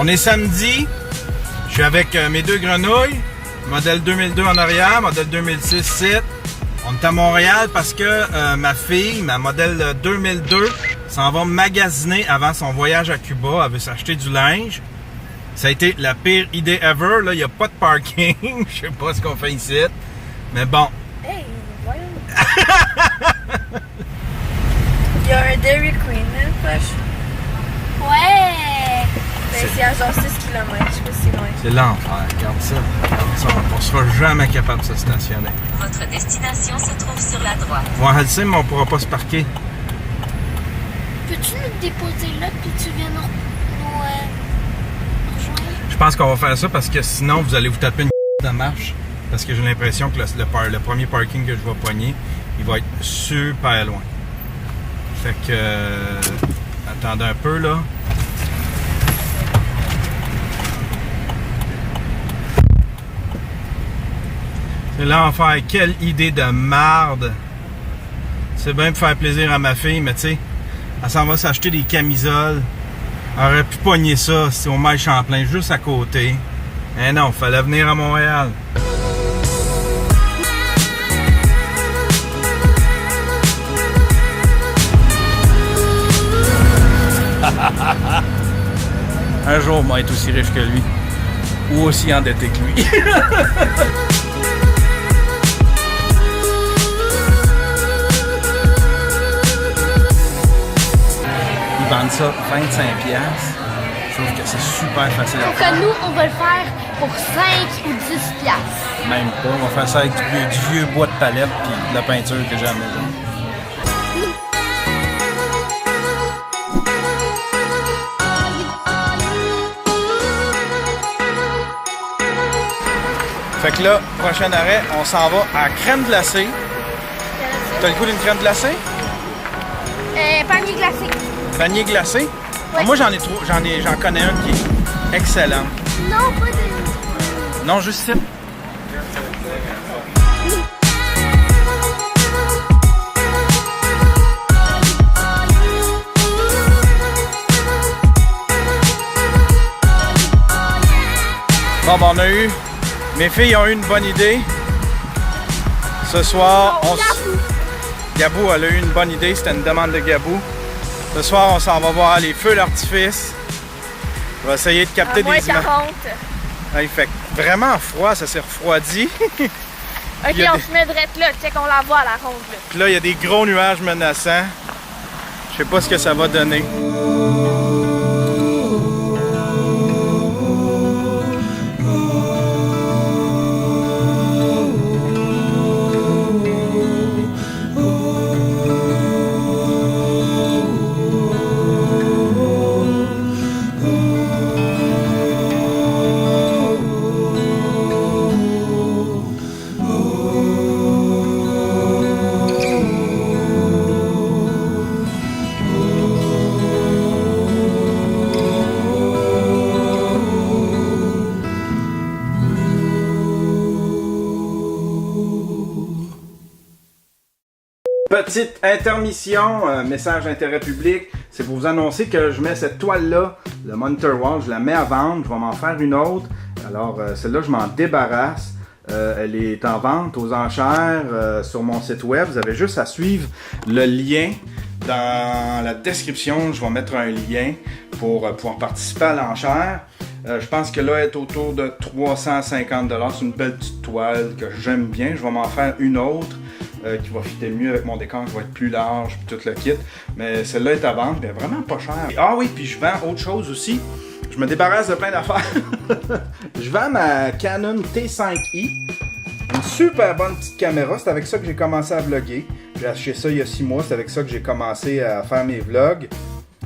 On est samedi. Je suis avec mes deux grenouilles. Modèle 2002 en arrière, modèle 2006 site. On est à Montréal parce que ma fille, ma modèle 2002, s'en va magasiner avant son voyage à Cuba. Elle veut s'acheter du linge. Ça a été la pire idée ever. Là, il n'y a pas de parking. Je sais pas ce qu'on fait ici. Mais bon. Hey, voyons. Il y a un Dairy Queen, hein, poche? Ouais! Ben, c'est à genre 6 km, je sais pas si c'est loin. C'est l'enfer. Regarde ça. Regarde ça. On sera jamais capable de se stationner. Votre destination se trouve sur la droite. Ouais, elle le sait, mais on pourra pas se parquer. Peux-tu nous déposer là puis tu viens nous rejoindre? Je pense qu'on va faire ça parce que sinon, vous allez vous taper une de marche. Parce que j'ai l'impression que le premier parking que je vais pogner, il va être super loin. Fait que... attendez un peu, là. C'est l'enfer. Quelle idée de marde. C'est bien de faire plaisir à ma fille, mais tu sais, elle s'en va s'acheter des camisoles. Elle aurait pu pogner ça si au Mail Champlain, juste à côté. Eh non, fallait venir à Montréal. Un jour, moi, être aussi riche que lui. Ou aussi endetté que lui. Ils vendent ça 25$. Je trouve que c'est super facile à Donc faire. nous, on va le faire pour 5 ou 10 piastres. Même pas. On va faire ça avec du vieux bois de palette puis de la peinture que j'ai à la maison. Fait que là, prochain arrêt, on s'en va à crème glacée. T'as le goût d'une crème glacée? Panier glacé. Panier glacé? Ouais. Ah, moi, j'en connais un qui est excellent. Non, pas de... Non, juste ça. Bon, ben, on a eu... Mes filles ont eu une bonne idée. Ce soir, Gabou, elle a eu une bonne idée, c'était une demande de Gabou. Ce soir, on s'en va voir les feux d'artifice. On va essayer de capter À moins des images. 40. Ah, il fait vraiment froid, ça s'est refroidi. Ok, il y a on des- se met direct là, check, on la voit à la ronde là. Puis là, il y a des gros nuages menaçants. Je sais pas ce que ça va donner. Petite intermission, message d'intérêt public, c'est pour vous annoncer que je mets cette toile-là, le Monitor Wall, je la mets à vendre, je vais m'en faire une autre. Alors celle-là, je m'en débarrasse. Elle est en vente aux enchères sur mon site web. Vous avez juste à suivre le lien dans la description. Je vais mettre un lien pour pouvoir participer à l'enchère. Je pense que là, elle est autour de 350$. C'est une belle petite toile que j'aime bien. Je vais m'en faire une autre qui va fitter mieux avec mon décor, qui va être plus large, puis tout le kit. Mais celle-là est à vendre, mais vraiment pas cher. Ah oui, puis je vends autre chose aussi. Je me débarrasse de plein d'affaires. Je vends ma Canon T5i. Une super bonne petite caméra. C'est avec ça que j'ai commencé à vlogger. J'ai acheté ça il y a 6 mois. C'est avec ça que j'ai commencé à faire mes vlogs.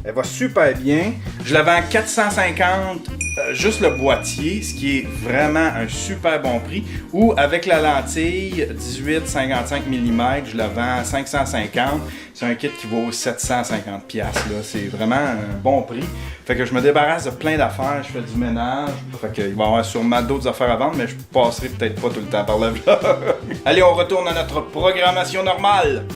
Elle va super bien. Je la vends 450, juste le boîtier, ce qui est vraiment un super bon prix. Ou avec la lentille 18-55 mm, je la vends 550. C'est un kit qui vaut 750$. Là. C'est vraiment un bon prix. Fait que je me débarrasse de plein d'affaires, je fais du ménage. Fait qu'il va y avoir sûrement d'autres affaires à vendre, mais je passerai peut-être pas tout le temps par le vlog. Allez, on retourne à notre programmation normale.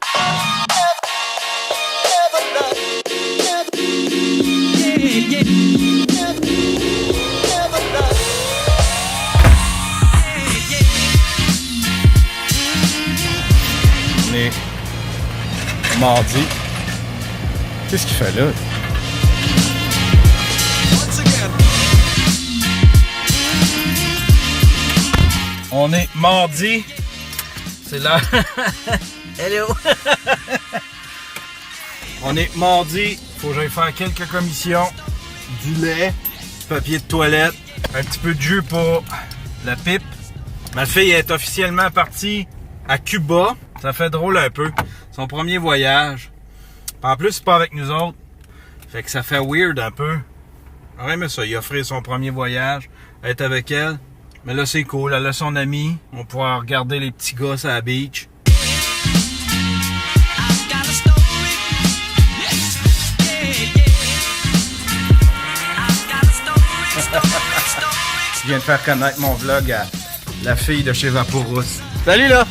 On est mardi. Qu'est-ce qu'il fait là? On est mardi. C'est l'heure. Hello! On est mardi. Faut que j'aille faire quelques commissions. Du lait, du papier de toilette, un petit peu de jus pour la pipe. Ma fille est officiellement partie à Cuba. Ça fait drôle un peu. Son premier voyage. En plus, c'est pas avec nous autres. Fait que ça fait weird un peu. Ouais, mais ça, il a offert son premier voyage, être avec elle. Mais là, c'est cool. Elle a son ami. On va pouvoir regarder les petits gosses à la beach. Je viens de faire connaître mon vlog à la fille de chez Vaporous. Salut là!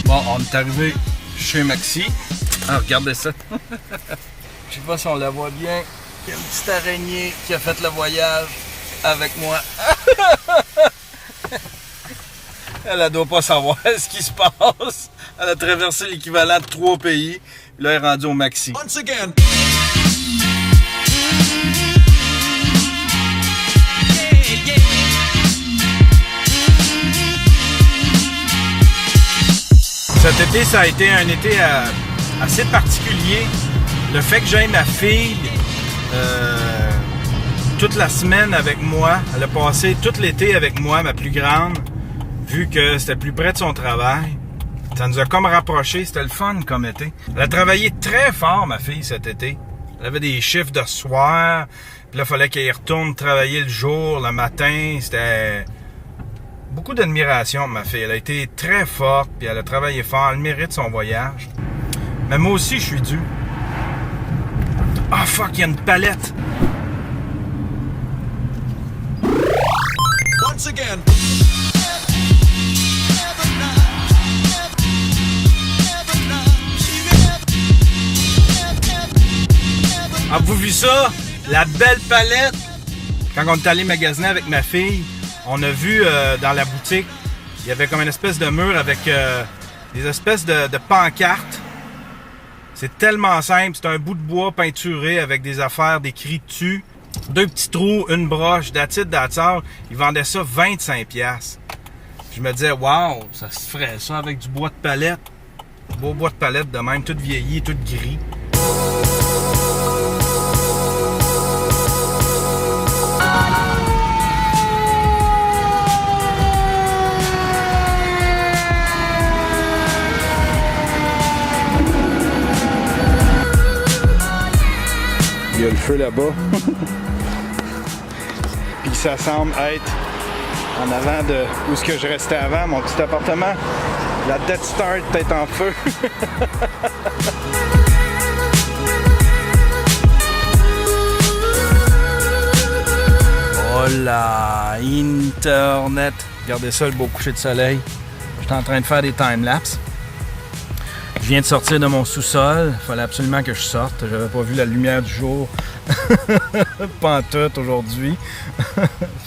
Bon, on est arrivé chez Maxi. Ah, regardez ça. Je sais pas si on la voit bien. Il y a une petite araignée qui a fait le voyage avec moi. Elle doit pas savoir ce qui se passe. Elle a traversé l'équivalent de 3 pays. Puis là, elle est rendue au Maxi. Once again. Cet été, ça a été un été assez particulier. Le fait que j'aie ma fille toute la semaine avec moi, elle a passé tout l'été avec moi, ma plus grande, vu que c'était plus près de son travail. Ça nous a comme rapprochés, c'était le fun comme été. Elle a travaillé très fort, ma fille, cet été. Elle avait des chiffres de soir, puis là, il fallait qu'elle y retourne travailler le jour, le matin. C'était beaucoup d'admiration, ma fille. Elle a été très forte, puis elle a travaillé fort. Elle mérite son voyage. Mais moi aussi, je suis dû. Ah, fuck, il y a une palette. Once again. Avez-vous vu ça? La belle palette! Quand on est allé magasiner avec ma fille, on a vu dans la boutique, il y avait comme une espèce de mur avec des espèces de pancartes. C'est tellement simple, c'est un bout de bois peinturé avec des affaires décrites dessus. 2 petits trous, une broche, that's it, that's all. Ils vendaient ça 25$. Je me disais, wow, ça se ferait ça avec du bois de palette. Beau bois de palette de même, tout vieilli, tout gris. Il y a le feu là-bas. Puis ça semble être en avant de où est-ce que je restais avant, mon petit appartement. La Death Star peut-être en feu. Oh là, Internet. Regardez ça, le beau coucher de soleil. Je suis en train de faire des time-lapse. Je viens de sortir de mon sous-sol. Il fallait absolument que je sorte. J'avais pas vu la lumière du jour. Pas en tout aujourd'hui.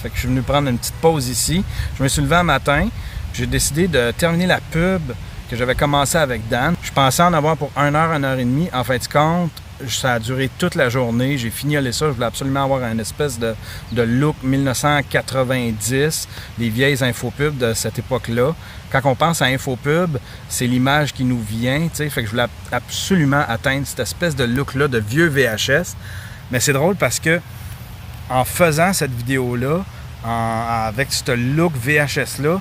Fait que je suis venu prendre une petite pause ici. Je me suis levé un matin. J'ai décidé de terminer la pub que j'avais commencé avec Dan. Je pensais en avoir pour 1 heure, 1 heure et demie. En fin de compte, ça a duré toute la journée. J'ai fignolé ça. Je voulais absolument avoir une espèce de look 1990, les vieilles infopubs de cette époque-là. Quand on pense à infopub, c'est l'image qui nous vient. Fait que je voulais absolument atteindre cette espèce de look-là de vieux VHS. Mais c'est drôle parce que en faisant cette vidéo-là, avec ce look VHS-là,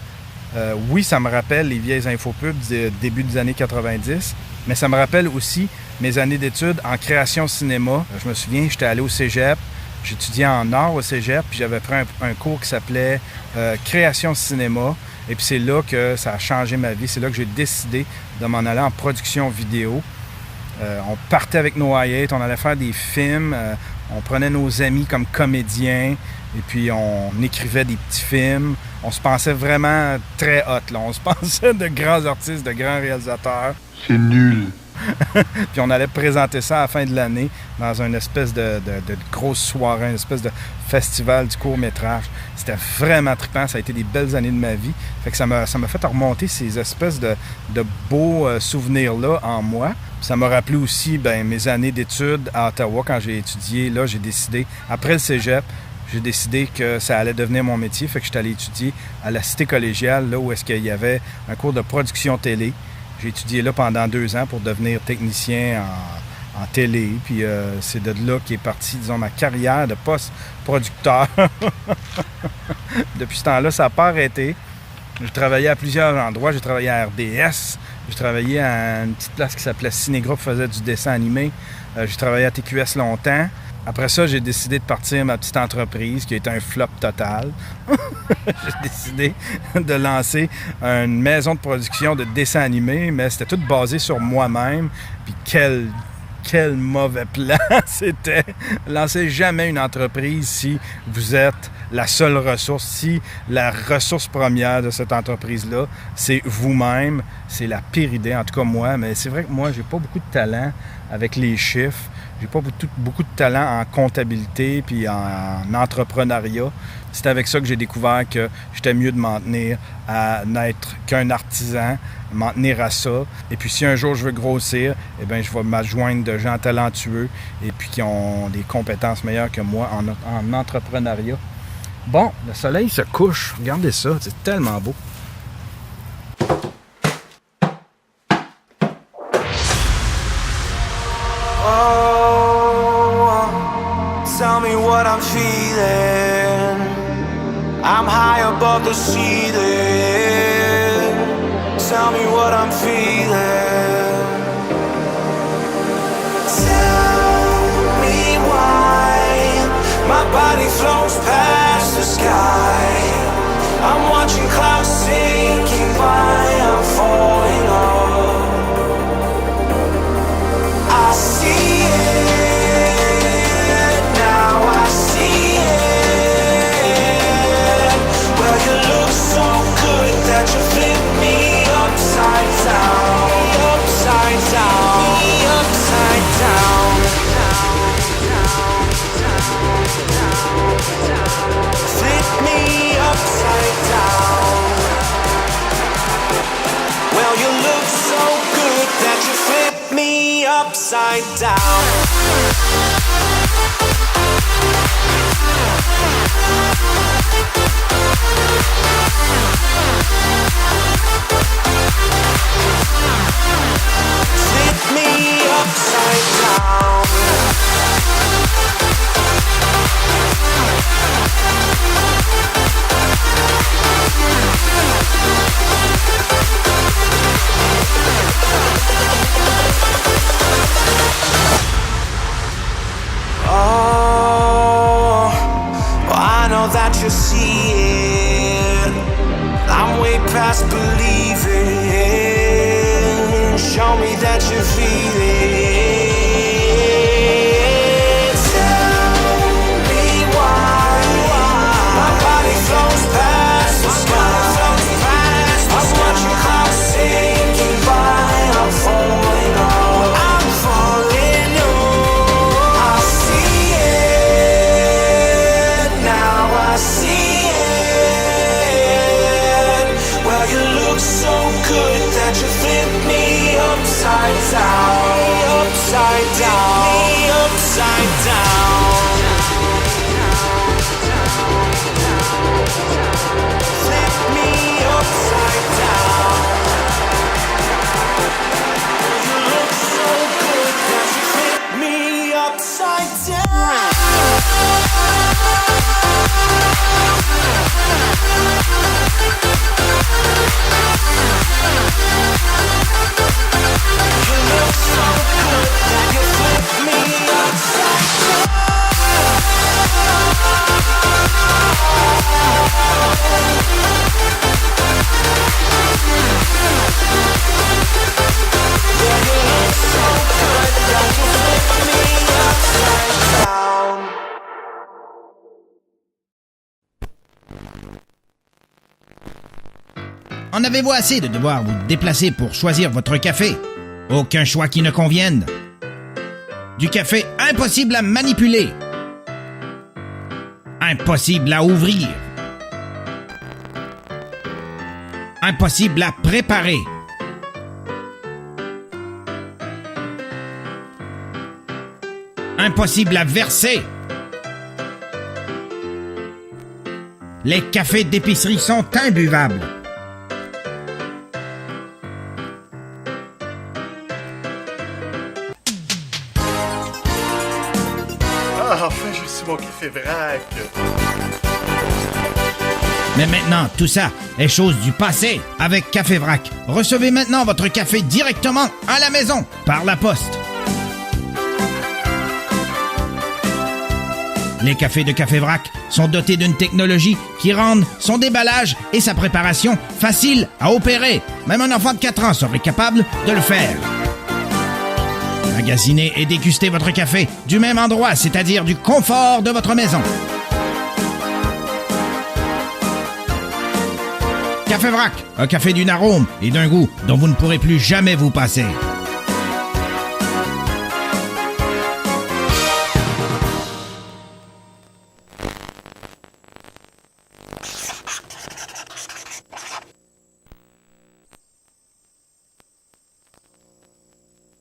oui, ça me rappelle les vieilles infopubs du début des années 90, mais ça me rappelle aussi mes années d'études en création cinéma. Je me souviens, j'étais allé au cégep, j'étudiais en art au cégep, puis j'avais pris un cours qui s'appelait création cinéma. Et puis c'est là que ça a changé ma vie. C'est là que j'ai décidé de m'en aller en production vidéo. On partait avec nos hi-hats, on allait faire des films, on prenait nos amis comme comédiens, et puis on écrivait des petits films. On se pensait vraiment très hot, là. On se pensait de grands artistes, de grands réalisateurs. C'est nul. Puis on allait présenter ça à la fin de l'année dans une espèce de grosse soirée, une espèce de festival du court-métrage. C'était vraiment trippant. Ça a été des belles années de ma vie. Fait que ça m'a fait remonter ces espèces de beaux souvenirs-là en moi. Puis ça m'a rappelé aussi mes années d'études à Ottawa quand j'ai étudié. Là, j'ai décidé, après le cégep, j'ai décidé que ça allait devenir mon métier. Fait que j'étais allé étudier à la Cité collégiale, là où est-ce qu'il y avait un cours de production télé. J'ai étudié là pendant 2 ans pour devenir technicien en télé. Puis c'est de là qu'est partie, disons, ma carrière de post-producteur. Depuis ce temps-là, ça n'a pas arrêté. J'ai travaillé à plusieurs endroits. J'ai travaillé à RDS. J'ai travaillé à une petite place qui s'appelait Cinégroupe, faisait du dessin animé. J'ai travaillé à TQS longtemps. Après ça, j'ai décidé de partir ma petite entreprise qui a été un flop total. J'ai décidé de lancer une maison de production de dessins animés, mais c'était tout basé sur moi-même. Puis quel mauvais plan c'était. Lancez jamais une entreprise si vous êtes la seule ressource, si la ressource première de cette entreprise-là, c'est vous-même. C'est la pire idée, en tout cas moi. Mais c'est vrai que moi, j'ai pas beaucoup de talent avec les chiffres. J'ai pas beaucoup de talent en comptabilité puis en entrepreneuriat. C'est avec ça que j'ai découvert que j'étais mieux de m'en tenir à n'être qu'un artisan, m'en tenir à ça. Et puis si un jour je veux grossir, eh bien, je vais m'adjoindre de gens talentueux et puis qui ont des compétences meilleures que moi en entrepreneuriat. Bon, le soleil se couche. Regardez ça, c'est tellement beau. Tell me what I'm feeling. I'm high above the ceiling. Tell me what I'm feeling. Tell me why my body floats past the sky. I'm watching clouds sinking by. I'm falling off. I see it. That you flip me upside down, upside down, upside down. Flip me upside down. Well, you look so good that you flip me upside down. Flip me upside down. Oh, well, I know that you see it. I'm way past believing. Show me that you feel it. Tell me why my body flows past the sky. I'm watching clouds sinking by. I'm falling on. I'm falling on. I see it now. I see it. Well, you look so good that you flip me upside down, upside down, upside down. Flip me upside down. You look so good that you flip me upside down. You look so good that you flip me upside down. Yeah, you look so good that you flip me upside down. En avez-vous assez de devoir vous déplacer pour choisir votre café? Aucun choix qui ne convienne. Du café impossible à manipuler. Impossible à ouvrir. Impossible à préparer. Impossible à verser. Les cafés d'épicerie sont imbuvables. Ah, enfin, j'ai su mon café vrac. Mais maintenant, tout ça est chose du passé avec Café Vrac. Recevez maintenant votre café directement à la maison, par la poste. Les cafés de Café Vrac sont dotés d'une technologie qui rend son déballage et sa préparation faciles à opérer. Même un enfant de 4 ans serait capable de le faire. Magasinez et dégustez votre café du même endroit, c'est-à-dire du confort de votre maison. Café Vrac, un café d'une arôme et d'un goût dont vous ne pourrez plus jamais vous passer.